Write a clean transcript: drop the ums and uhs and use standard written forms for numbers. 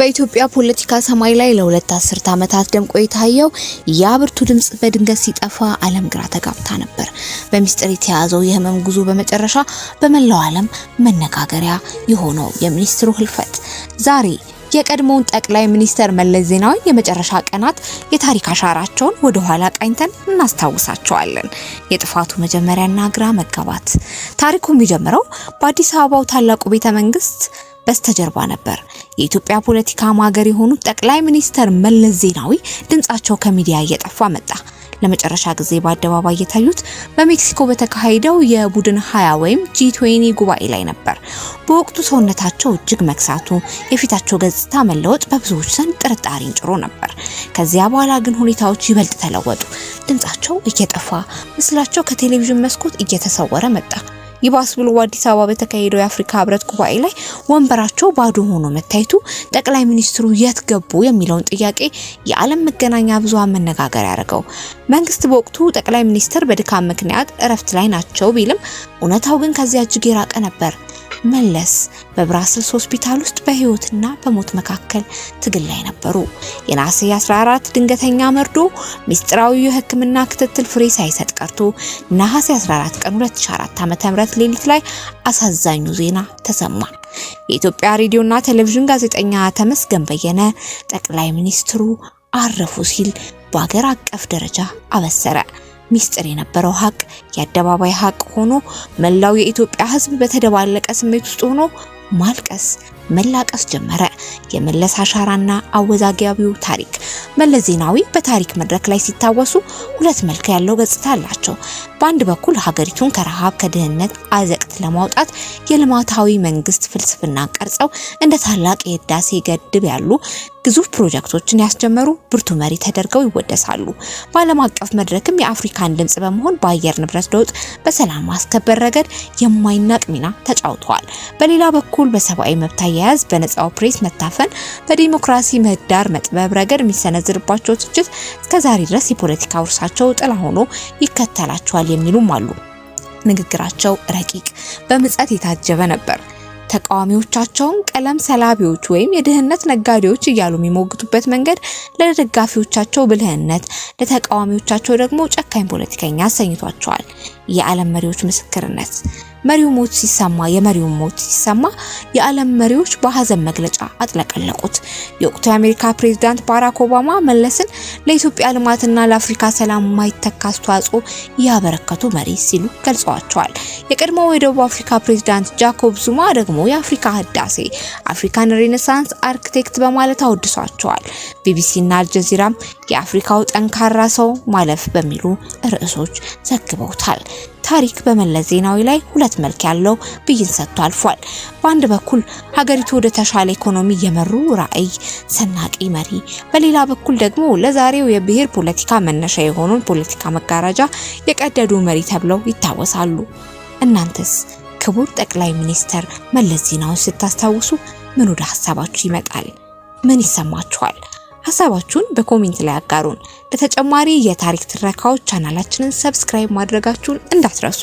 በኢትዮጵያ ፖለቲካ ሰማይ ላይ ለሁለት አስርት ዓመታት ደምቆ የታየው ያብርቱ ድምጽ በድንገት ሲጠፋ ዓለም ግራ ተጋብታ ነበር። በሚስጥር የተያዘው የህመም ጉዞ በመጨረሻ በመላው ዓለም መነጋገሪያ የሆነው የሚኒስትሩ ህልፈት ዛሬ የቀድሞውን ጠቅላይ ሚኒስተር መለስ ዜናዊ የመጨረሻ ቀናት የታሪክ አሻራቸውን ወደ ኋላ ቃኝተን እናስታውሳቸዋለን። የጥፋቱ መጀመሪያና ግራ መጋባት ታሪኩ የሚጀምረው በአዲስ አበባው ታላቁ ቤተ መንግስት በስተጀርባ ነበር። የኢትዮጵያ ፖለቲካ ማገር የሆኑት ጠቅላይ ሚኒስተር መለስ ዜናዊ ድምጻቸው ከሚዲያ እየጠፋ መጣ። ለመጨረሻ ጊዜ በአደባባይ የታዩት በሜክሲኮ በተካሄደው የቡድን 20 ወይም G20 ጉባኤ ላይ ነበር። በወቅቱ ሰውነታቸው እጅግ መክሳቱ፣ የፊታቸው ገጽታ መለወጥ በብዙዎች ዘንድ ጥርጣሬን ጭሮ ነበር። ከዚያ በኋላ ግን ሁኔታዎች ይበልጥ ተለወጡ። ድምጻቸው እየጠፋ ምስላቸው ከቴሌቪዥን መስኮት እየተሰወረ መጣ። ይባስ ብሎ በአዲስ አበባ በተካሄደው የአፍሪካ ህብረት ጉባኤ ላይ ወንበራቸው ባዶ ሆኖ መታየቱ ጠቅላይ ሚኒስትሩ የት ገቡ የሚለውን ጥያቄ የዓለም መገናኛ ብዙሃን መነጋገሪያ ያደረገው። መንግስት በወቅቱ ጠቅላይ ሚኒስትር በድካም ምክንያት እረፍት ላይ ናቸው ቢልም እውነታው ግን ከዚያ እጅግ የራቀ ነበር። መለስ በብራስልስ ሆስፒታል ውስጥ በህይወትና በሞት መካከል ትግል ላይ ነበሩ። የነሐሴ 14 ድንገተኛ መርዶ ሚስጥራዊ የህክምና ክትትል ፍሬ ሳይሰጥ ቀርቶ ነሐሴ 14 ቀን 2004 ዓ.ም ሌሊት ላይ አሳዛኙ ዜና ተሰማ። የኢትዮጵያ ሬዲዮና ቴሌቪዥን ጋዜጠኛ ተመስገን በየነ ጠቅላይ ሚኒስትሩ አረፉ ሲል በአገር አቀፍ ደረጃ አበሰረ። ሚስጥር የነበረው ሀቅ የአደባባይ ሀቅ ሆኖ መላው የኢትዮጵያ ህዝብ በተደባለቀ ስሜት ውስጥ ሆኖ ማልቀስ መላቀስ ጀመረ። የመለስ አሻራና አወዛጋቢው ታሪክ መለስ ዜናዊ በታሪክ መድረክ ላይ ሲታወሱ ሁለት መልክ ያለው ገጽታ አላቸው። በአንድ በኩል ሀገሪቱን ከረሃብ ከድህነት አዘቅት ለማውጣት የልማታዊ መንግስት ፍልስፍና ቀርጸው እንደ ታላቅ የህዳሴ ግድብ ያሉ ግዙፍ ፕሮጀክቶችን ያስጀመሩ ብርቱ መሪ ተደርገው ይወደሳሉ። በዓለም አቀፍ መድረክም የአፍሪካን ድምጽ በመሆን በአየር ንብረት ለውጥ በሰላም ማስከበር ረገድ የማይናቅ ሚና ተጫውተዋል። በሌላ በኩል በሰብአዊ መብት አያያዝ፣ በነጻው ፕሬስ መታፈን፣ በዲሞክራሲ ምህዳር መጥበብ ረገድ የሚሰነዝርባቸው ትችት እስከዛሬ ድረስ የፖለቲካ ውርሳቸው ጥላ ሆኖ ይከተላቸዋል የሚሉም አሉ። ንግግራቸው ረቂቅ፣ በምጸት የታጀበ ነበር። ተቃዋሚዎቻቸውን ቀለም ሰላቢዎች ወይም የድህነት ነጋዴዎች እያሉ የሚሞግቱበት መንገድ ለደጋፊዎቻቸው ብልህነት፣ ለተቃዋሚዎቻቸው ደግሞ ጨካኝ ፖለቲከኛ አሰኝቷቸዋል። የዓለም መሪዎች ምስክርነት መሪው ሞት ሲሰማ የዓለም መሪዎች በሐዘን መግለጫ አጥለቀለቁት። የወቅቱ የአሜሪካ ፕሬዝዳንት ባራክ ኦባማ መለስን ለኢትዮጵያ ልማትና ለአፍሪካ ሰላም ማይተካ አስተዋጽኦ ያበረከቱ መሪ ሲሉ ገልጸዋቸዋል። የቀድሞው የደቡብ አፍሪካ ፕሬዝዳንት ጃኮብ ዙማ ደግሞ የአፍሪካ ህዳሴ አፍሪካን ሬኔሳንስ አርክቴክት በማለት አወድሷቸዋል። ቢቢሲና አልጀዚራም የአፍሪካው ጠንካራ ሰው ማለፍ በሚሉ ርዕሶች ዘግበውታል። ታሪክ በመለስ ዜናዊ ላይ ሁለት መልክ ያለው ብይን ሰጥቶ አልፏል። በአንድ በኩል ሀገሪቱ ወደ ተሻለ ኢኮኖሚ የመሩ ራዕይ ሰናቂ መሪ፣ በሌላ በኩል ደግሞ ለዛሬው የብሔር ፖለቲካ መነሻ የሆኑን ፖለቲካ መጋረጃ የቀደዱ መሪ ተብለው ይታወሳሉ። እናንተስ ክቡር ጠቅላይ ሚኒስተር መለስ ዜናዊ ስታስታውሱ ምን ወደ ሐሳባችሁ ይመጣል? ምን ይሰማችኋል? ሐሳባችሁን በኮሜንት ላይ አጋሩን። ለተጨማሪ የታሪክ ትረካዎች ቻናላችንን ሰብስክራይብ ማድረጋችሁን እንዳትረሱ።